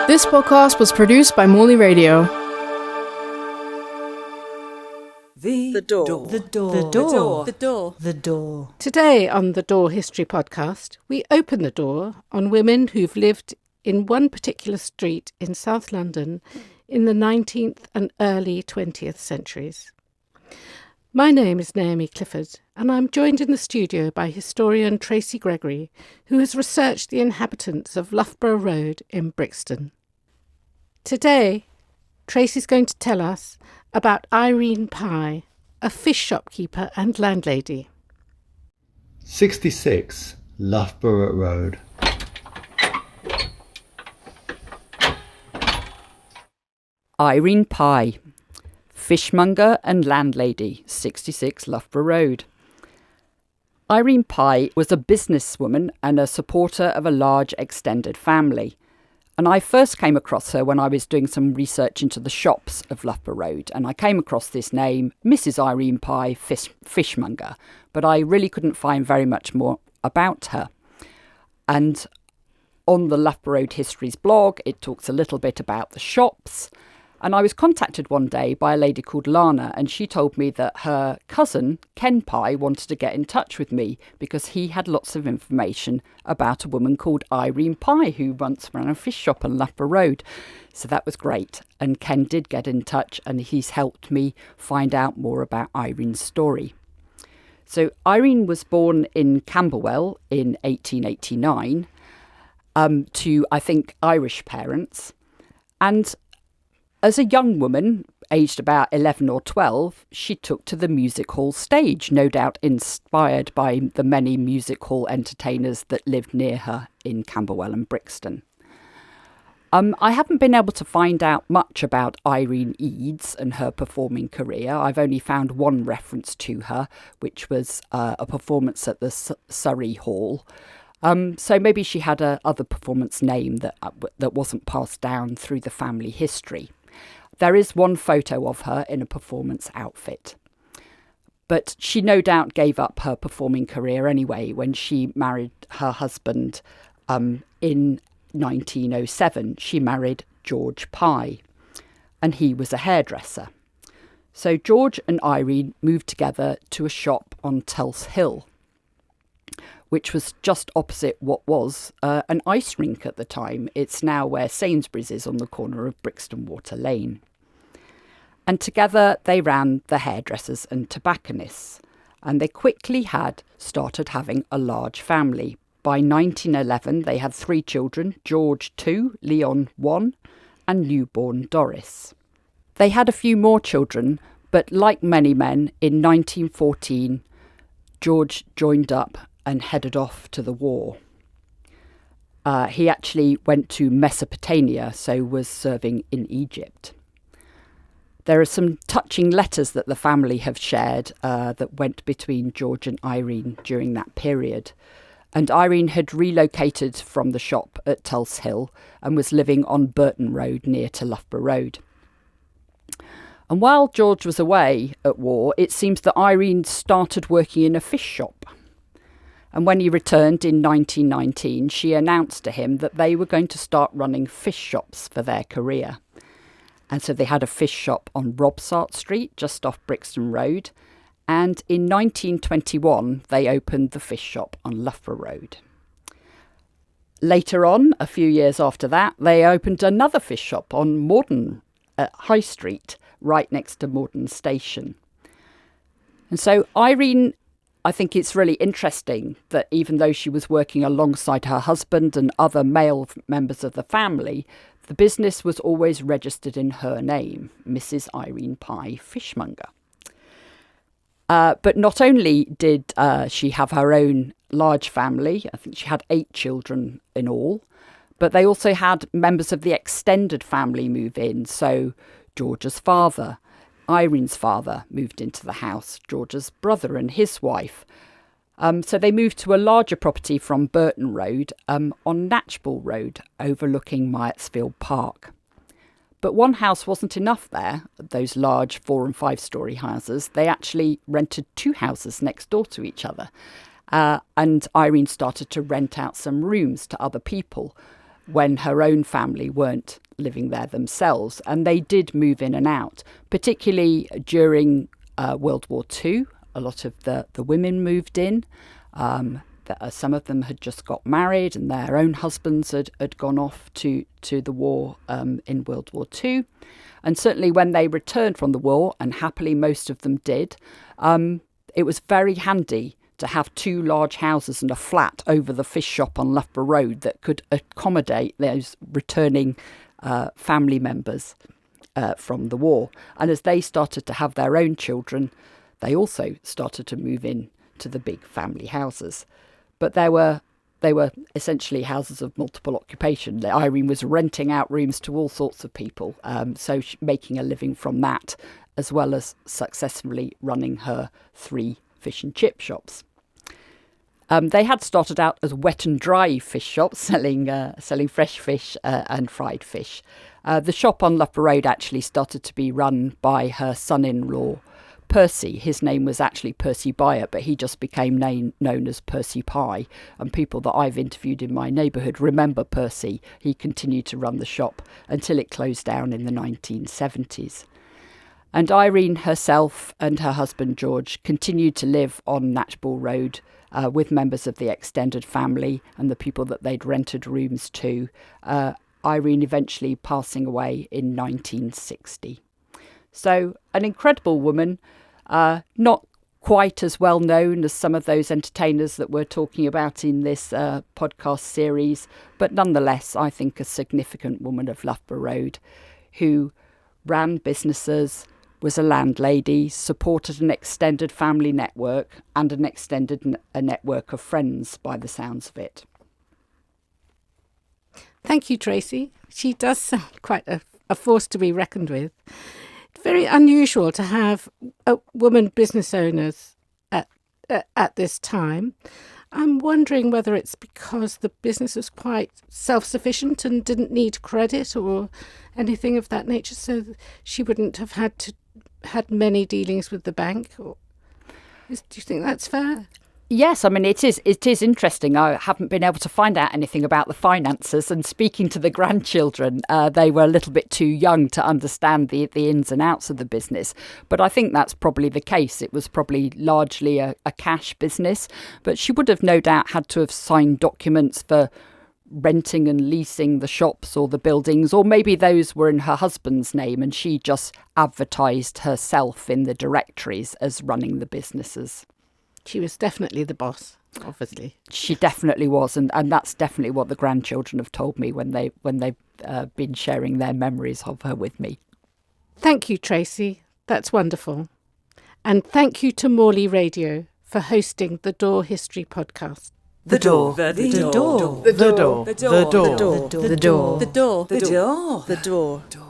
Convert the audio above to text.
This podcast was produced by Morley Radio. The door. Today on the Door History Podcast, we open the door on women who've lived in one particular street in South London in the 19th and early 20th centuries. My name is Naomi Clifford, and I'm joined in the studio by historian Tracey Gregory, who has researched the inhabitants of Loughborough Road in Brixton. Today, Tracey's going to tell us about Irene Pye, a fish shopkeeper and landlady. 66 Loughborough Road. Irene Pye, fishmonger and landlady, 66 Loughborough Road. Irene Pye was a businesswoman and a supporter of a large extended family. And I first came across her when I was doing some research into the shops of Loughborough Road. And I came across this name, Mrs. Irene Pye, fishmonger. But I really couldn't find very much more about her. And on the Loughborough Road Histories blog, it talks a little bit about the shops. And I was contacted one day by a lady called Lana, and she told me that her cousin, Ken Pye, wanted to get in touch with me because he had lots of information about a woman called Irene Pye who once ran a fish shop on Loughborough Road. So that was great. And Ken did get in touch, and he's helped me find out more about Irene's story. So Irene was born in Camberwell in 1889 to, I think, Irish parents. And as a young woman, aged about 11 or 12, she took to the music hall stage, no doubt inspired by the many music hall entertainers that lived near her in Camberwell and Brixton. I haven't been able to find out much about Irene Eades and her performing career. I've only found one reference to her, which was a performance at the Surrey Hall. So maybe she had a other performance name that wasn't passed down through the family history. There is one photo of her in a performance outfit. But she no doubt gave up her performing career anyway when she married her husband in 1907. She married George Pye, and he was a hairdresser. So George and Irene moved together to a shop on Tulse Hill, which was just opposite what was an ice rink at the time. It's now where Sainsbury's is on the corner of Brixton Water Lane. And together they ran the hairdressers and tobacconists, and they quickly had started having a large family. By 1911, they had 3 children, George 2, Leon 1, and newborn Doris. They had a few more children, but like many men, in 1914, George joined up and headed off to the war. He actually went to Mesopotamia, so was serving in Egypt. There are some touching letters that the family have shared that went between George and Irene during that period. And Irene had relocated from the shop at Tulse Hill and was living on Burton Road near to Loughborough Road. And while George was away at war, it seems that Irene started working in a fish shop. And when he returned in 1919, she announced to him that they were going to start running fish shops for their career. And so they had a fish shop on Robsart Street, just off Brixton Road. And in 1921, they opened the fish shop on Loughborough Road. Later on, a few years after that, they opened another fish shop on Morden High Street, right next to Morden Station. And so Irene, I think it's really interesting that even though she was working alongside her husband and other male members of the family, the business was always registered in her name, Mrs. Irene Pye, fishmonger. But not only did she have her own large family, I think she had 8 children in all, but they also had members of the extended family move in. So George's father, Irene's father, moved into the house, George's brother and his wife. So they moved to a larger property from Burton Road on Natchbull Road, overlooking Myattsfield Park. But one house wasn't enough there, those large 4- and 5-storey houses. They actually rented 2 houses next door to each other. And Irene started to rent out some rooms to other people. when her own family weren't living there themselves. And they did move in and out, particularly during World War II. A lot of the women moved in. Some of them had just got married and their own husbands had gone off to the war in World War II. And certainly when they returned from the war, and happily most of them did, it was very handy to have 2 large houses and a flat over the fish shop on Loughborough Road that could accommodate those returning family members from the war. And as they started to have their own children, they also started to move in to the big family houses. But they were essentially houses of multiple occupation. Irene was renting out rooms to all sorts of people, so making a living from that, as well as successfully running her 3 fish and chip shops. They had started out as wet and dry fish shops, selling fresh fish and fried fish. The shop on Loughborough Road actually started to be run by her son-in-law, Percy. His name was actually Percy Byatt, but he just became known as Percy Pye. And people that I've interviewed in my neighbourhood remember Percy. He continued to run the shop until it closed down in the 1970s. And Irene herself and her husband George continued to live on Natchball Road with members of the extended family and the people that they'd rented rooms to. Irene eventually passing away in 1960. So an incredible woman, not quite as well known as some of those entertainers that we're talking about in this podcast series, but nonetheless, I think a significant woman of Loughborough Road who ran businesses, was a landlady, supported an extended family network and a network of friends by the sounds of it. Thank you, Tracey. She does sound quite a force to be reckoned with. Very unusual to have woman business owners at this time. I'm wondering whether it's because the business was quite self-sufficient and didn't need credit or anything of that nature, so she wouldn't have had many dealings with the bank. Do you think that's fair? Yes, I mean, it is interesting. I haven't been able to find out anything about the finances, and speaking to the grandchildren, they were a little bit too young to understand the ins and outs of the business. But I think that's probably the case. It was probably largely a cash business, but she would have no doubt had to have signed documents for renting and leasing the shops or the buildings, or maybe those were in her husband's name and she just advertised herself in the directories as running the businesses. She was definitely the boss, obviously. She definitely was, and that's definitely what the grandchildren have told me when they've been sharing their memories of her with me. Thank you, Tracey. That's wonderful. And thank you to Morley Radio for hosting the Door History Podcast. The door. The door. The door. The door. The door. The door. The door. The door. The door. The door.